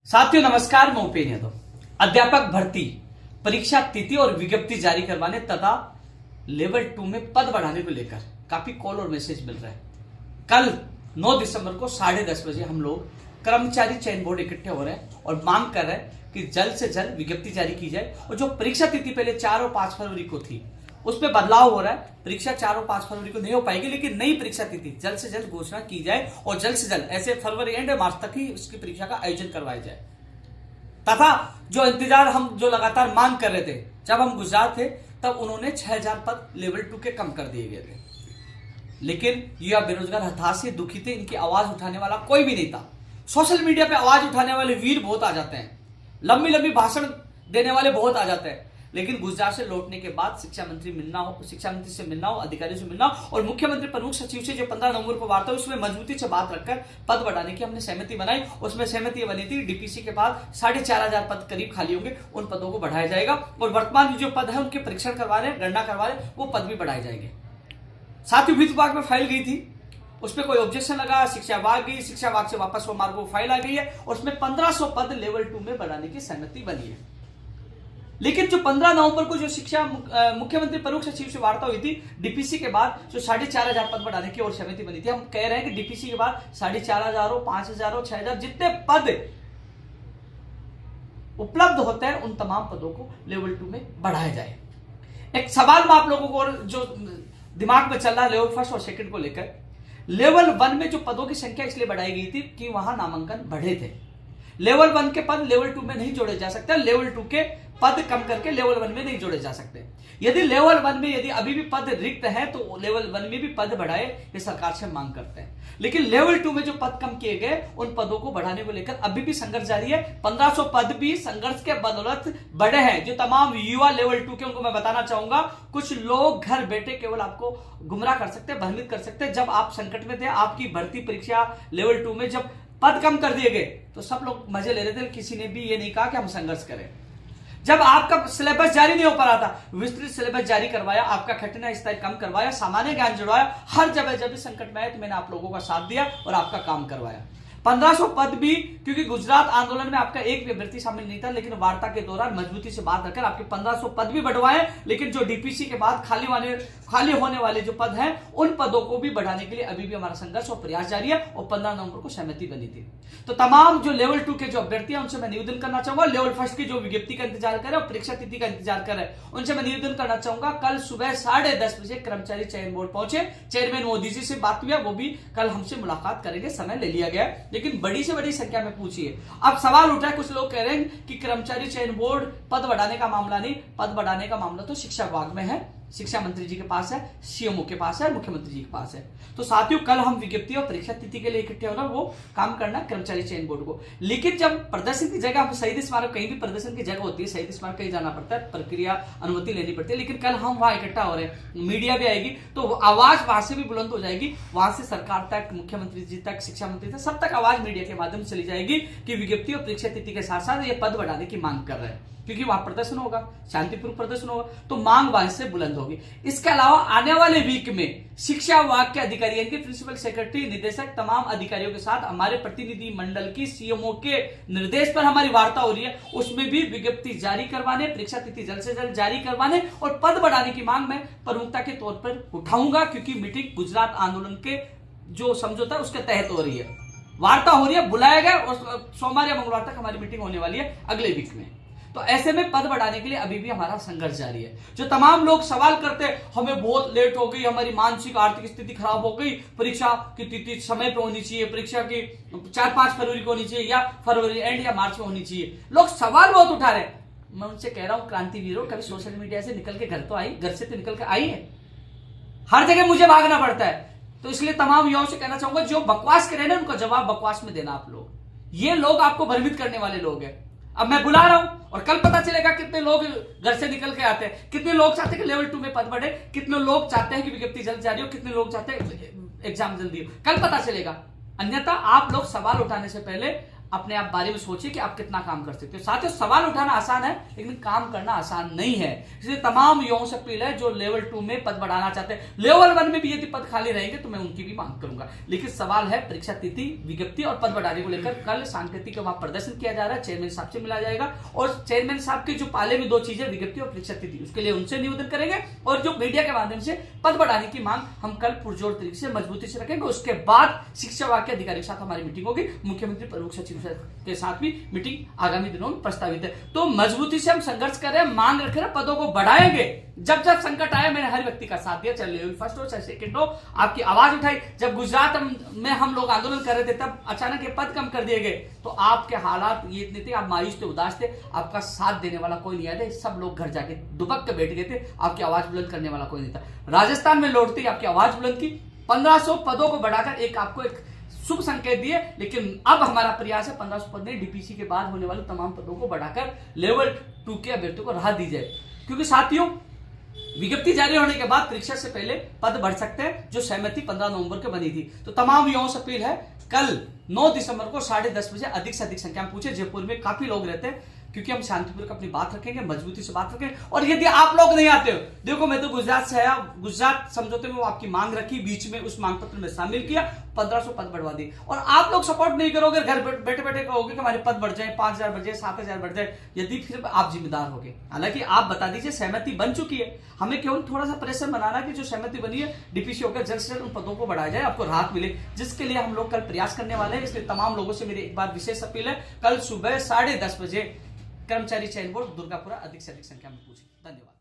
साथियों नमस्कार, मैं उपेन्द्र यादव। अध्यापक भर्ती परीक्षा तिथि और विज्ञप्ति जारी करवाने तथा लेवल 2 में पद बढ़ाने को लेकर काफी कॉल और मैसेज मिल रहा है। कल 9 दिसंबर को 10:30 बजे हम लोग कर्मचारी चयन बोर्ड इकट्ठे हो रहे हैं और मांग कर रहे हैं कि जल्द से जल्द विज्ञप्ति जारी की जाए। और जो परीक्षा तिथि पहले 4 और 5 फरवरी को थी उसमें बदलाव हो रहा है। परीक्षा 4 और 5 फरवरी को नहीं हो पाएगी, लेकिन नई परीक्षा तिथि जल्द से जल्द घोषणा की जाए और जल्द से जल्द ऐसे फरवरी एंड मार्च तक ही उसकी परीक्षा का आयोजन करवाया जाए। तथा जो इंतजार हम जो लगातार मांग कर रहे थे, जब हम गुजरात थे तब उन्होंने 6000 पद लेवल 2 के कम कर दिए गए थे, लेकिन युवा बेरोजगार हताश से दुखी थे। इनकी आवाज उठाने वाला कोई भी नहीं था। सोशल मीडिया पे आवाज उठाने वाले वीर बहुत आ जाते हैं, लंबी लंबी भाषण देने वाले बहुत आ जाते हैं, लेकिन गुजरात से लौटने के बाद शिक्षा मंत्री से मिलना हो, अधिकारियों से मिलना हो और मुख्यमंत्री प्रमुख सचिव से जो 15 नवंबर को वार्ता हुई उसमें मजबूती से बात रखकर पद बढ़ाने की हमने सहमति बनाई। उसमें सहमति बनी थी डीपीसी के बाद 4500 पद करीब खाली होंगे, उन पदों को बढ़ाया जाएगा और वर्तमान जो पद है उनके परीक्षण करवा रहे, गणना करवा रहे, वो पद भी बढ़ाए जाएंगे। साथ ही वित्त विभाग में फाइल गई थी, उसमें कोई ऑब्जेक्शन लगा, शिक्षा विभाग गई, शिक्षा विभाग से वापस वो मार्ग फाइल आ गई है और उसमें 1500 पद लेवल 2 में बढ़ाने की सहमति बनी है। लेकिन जो 15 नवंबर को जो शिक्षा मुख्यमंत्री प्रमुख सचिव से वार्ता हुई थी, डीपीसी के बाद जो 4500 पद बढ़ाने की और सहमति बनी थी। हम कह रहे हैं कि डीपीसी के बाद 4500 हो, 5000 हो, 6000 जितने पद उपलब्ध होते हैं उन तमाम पदों को लेवल 2 में बढ़ाया जाए। एक सवाल में आप लोगों को जो दिमाग में चल रहा है लेवल फर्स्ट और सेकंड को लेकर, लेवल 1 में जो पदों की संख्या इसलिए बढ़ाई गई थी कि वहां नामांकन बढ़े थे। लेवल 1 के पद लेवल 2 में नहीं जोड़े जा सकते, लेवल 2 के पद कम करके लेवल 1 में नहीं जोड़े जा सकते। यदि लेवल 1 में यदि अभी भी पद रिक्त है तो लेवल 1 में भी पद बढ़ाए, ये सरकार से मांग करते हैं। लेकिन लेवल 2 में जो पद कम किए गए उन पदों को बढ़ाने को लेकर अभी भी संघर्ष जारी है। 1500 पद भी संघर्ष के बदौलत बढ़े हैं। जो तमाम युवा लेवल 2 के उनको मैं बताना चाहूंगा, कुछ लोग घर बैठे केवल आपको गुमराह कर सकते, भ्रमित कर सकते। जब आप संकट में थे, आपकी भर्ती परीक्षा लेवल 2 में जब पद कम कर दिए गए तो सब लोग मजे ले रहे थे, किसी ने भी ये नहीं कहा कि हम संघर्ष करें। जब आपका सिलेबस जारी नहीं हो पा रहा था, विस्तृत सिलेबस जारी करवाया, आपका कठिनाई स्तर कम करवाया, सामान्य ज्ञान जुड़वाया, हर जगह जब भी संकट में आए तो मैंने आप लोगों का साथ दिया और आपका काम करवाया। 1500 पद भी, क्योंकि गुजरात आंदोलन में आपका एक भी अभ्यर्थी शामिल नहीं था, लेकिन वार्ता के दौरान मजबूती से बात रखकर आपके 1500 पद भी बढ़वाए। लेकिन जो डीपीसी के बाद खाली होने वाले जो पद हैं उन पदों को भी बढ़ाने के लिए अभी भी हमारा संघर्ष और प्रयास जारी है और 15 नवंबर को सहमति बनी थी। तो तमाम जो लेवल 2 के जो अभ्यर्थी हैं उनसे मैं निवेदन करना चाहूंगा, लेवल फर्स्ट की जो विज्ञप्ति का इंतजार करे और परीक्षा तिथि का इंतजार करे, उनसे मैं निवेदन करना चाहूंगा कल सुबह 10:30 बजे कर्मचारी चयन बोर्ड पहुंचे। चेयरमैन मोदी जी से बात हुई है, वो भी कल हमसे मुलाकात करेंगे, समय ले लिया गया, लेकिन बड़ी से बड़ी संख्या में पूछिए। अब सवाल उठा है, कुछ लोग कह रहे हैं कि कर्मचारी चयन बोर्ड पद बढ़ाने का मामला नहीं, पद बढ़ाने का मामला तो शिक्षा विभाग में है, शिक्षा मंत्री जी के पास है, सीएमओ के पास है, मुख्यमंत्री जी के पास है। तो साथियों कल हम विज्ञप्ति और परीक्षा तिथि के लिए इकट्ठे होना, वो काम करना कर्मचारी चयन बोर्ड को। लेकिन जब प्रदर्शन की जगह हम शहीद स्मारक, कहीं भी प्रदर्शन की जगह होती है, शहीद स्मारक कहीं जाना पड़ता है, प्रक्रिया अनुमति लेनी पड़ती है, लेकिन कल हम वहां इकट्ठा हो रहे हैं, मीडिया भी आएगी तो आवाज वहां से भी बुलंद हो जाएगी, वहां से सरकार तक, मुख्यमंत्री जी तक, शिक्षा मंत्री तक, सब तक आवाज मीडिया के माध्यम से चली जाएगी कि विज्ञप्ति और परीक्षा तिथि के साथ साथ ये पद बढ़ाने की मांग कर रहे हैं, क्योंकि वहां प्रदर्शन होगा, शांतिपूर्ण प्रदर्शन होगा, तो मांग वहां से बुलंद होगी। इसके अलावा आने वाले वीक में शिक्षा विभाग के अधिकारी, यानी प्रिंसिपल सेक्रेटरी, निदेशक, तमाम अधिकारियों के साथ हमारे प्रतिनिधि मंडल की सीएमओ के निर्देश पर हमारी वार्ता हो रही है। उसमें भी विज्ञप्ति जारी करवाने, परीक्षा तिथि जल्द से जल्द जारी करवाने और पद बढ़ाने की मांग मैं प्रमुखता के तौर पर उठाऊंगा, क्योंकि मीटिंग गुजरात आंदोलन के जो समझौता है उसके तहत हो रही है, वार्ता हो रही है, बुलाया गया और सोमवार या मंगलवार तक हमारी मीटिंग होने वाली है अगले वीक में। तो ऐसे में पद बढ़ाने के लिए अभी भी हमारा संघर्ष जारी है। जो तमाम लोग सवाल करते हैं हमें बहुत लेट हो गई, हमारी मानसिक आर्थिक स्थिति खराब हो गई, परीक्षा की तिथि समय पे होनी चाहिए, परीक्षा की 4-5 फरवरी को होनी चाहिए या फरवरी एंड या मार्च में होनी चाहिए, लोग सवाल बहुत उठा रहे हैं। मैं उनसे कह रहा हूं क्रांतिवीरों, कभी सोशल मीडिया से निकल के घर तो आई, घर से तो निकल के आई है, हर जगह मुझे भागना पड़ता है। तो इसलिए तमाम युवाओं से कहना चाहूंगा जो बकवास करें ना उनको जवाब बकवास में देना। आप लोग, ये लोग आपको भ्रमित करने वाले लोग हैं। अब मैं बुला रहा हूं और कल पता चलेगा कितने लोग घर से निकल के आते हैं, कितने लोग चाहते हैं कि लेवल 2 में पद बढ़े, कितने लोग चाहते हैं कि विज्ञप्ति जल्द जारी हो, कितने लोग चाहते हैं एग्जाम जल्दी हो, कल पता चलेगा। अन्यथा आप लोग सवाल उठाने से पहले अपने आप बारे में सोचिए कि आप कितना काम कर सकते हो। साथियों, सवाल उठाना आसान है लेकिन काम करना आसान नहीं है। इसलिए तमाम युवाओं से अपील है जो लेवल 2 में पद बढ़ाना चाहते हैं, लेवल 1 में भी यदि पद खाली रहेंगे तो मैं उनकी भी मांग करूंगा। लेकिन सवाल है परीक्षा तिथि, विज्ञप्ति और पद बढ़ाने को लेकर कल सांकेतिक का वहां प्रदर्शन किया जा रहा है, चेयरमैन साहब से मिला जाएगा और चेयरमैन साहब के जो पाले में 2 चीजें, विज्ञप्ति और परीक्षा तिथि, उसके लिए उनसे निवेदन करेंगे और जो मीडिया के माध्यम से पद बढ़ाने की मांग हम कल पुरजोर तरीके से मजबूती से रखेंगे। उसके बाद शिक्षा विभाग के अधिकारी के साथ हमारी मीटिंग होगी, मुख्यमंत्री प्रमुख सचिव के साथ भी मीटिंग आगामी दिनों में प्रस्तावित है। तो मजबूती से हम संघर्ष कर रहे हैं, मांग रख रहे हैं, पदों को बढ़ाएंगे। जब जब संकट आया मैंने हर व्यक्ति का साथ दिया, चाहे लेवल 1 हो चाहे 2 हो, आपकी आवाज उठाई। जब गुजरात में हम लोग आंदोलन कर रहे थे तब अचानक ये पद कम कर दिए गए तो आपके हालात ये इतने थे, आप मायूस थे, उदास थे, आपका साथ देने वाला कोई नहीं आया था, सब लोग घर जाके दुबक के बैठ गए थे, आपकी आवाज बुलंद करने वाला कोई नहीं था। राजस्थान में लौटते ही आपकी आवाज बुलंद की, 1500 पदों को बढ़ाकर आपको एक शुभ संकेत दिए। लेकिन अब हमारा प्रयास है 1500 पद नहीं, डीपीसी के बाद होने वाले तमाम पदों को बढ़ाकर लेवल 2 के अभ्यर्थियों को राहत दी जाए। क्योंकि साथियों, विज्ञप्ति जारी होने के बाद परीक्षा से पहले पद बढ़ सकते हैं, जो सहमति 15 नवंबर को बनी थी। तो तमाम युवाओं से अपील है, कल 9 दिसंबर को 10:30 बजे अधिक से अधिक संख्या में पूछे। जयपुर में काफी लोग रहते हैं, क्योंकि हम शांतिपूर्वक अपनी बात रखेंगे, मजबूती से बात रखेंगे। और यदि आप लोग नहीं आते हो, देखो मैं तो गुजरात से आया, गुजरात समझौते में वो आपकी मांग रखी, बीच में उस मांग पत्र में शामिल किया, 1500 पद बढ़वा दिए। और आप लोग सपोर्ट नहीं करोगे, घर बैठे बैठे कहोगे कि हमारे पद बढ़ जाए, 5000 बढ़ जाए, 7000 बढ़ जाए, यदि फिर आप जिम्मेदार होगे। हालांकि आप बता दीजिए सहमति बन चुकी है, हमें केवल थोड़ा सा प्रेशर बनाना कि जो सहमति बनी है डीपीसी होकर जल्द से जल्द उन पदों को बढ़ाया जाए, आपको राहत मिले, जिसके लिए हम लोग कल प्रयास करने वाले हैं। इसलिए तमाम लोगों से मेरी एक बार विशेष अपील है, कल सुबह 10:30 बजे कर्मचारी चयन बोर्ड दुर्गापुरा अधिक से अधिक संख्या में पूछे। धन्यवाद।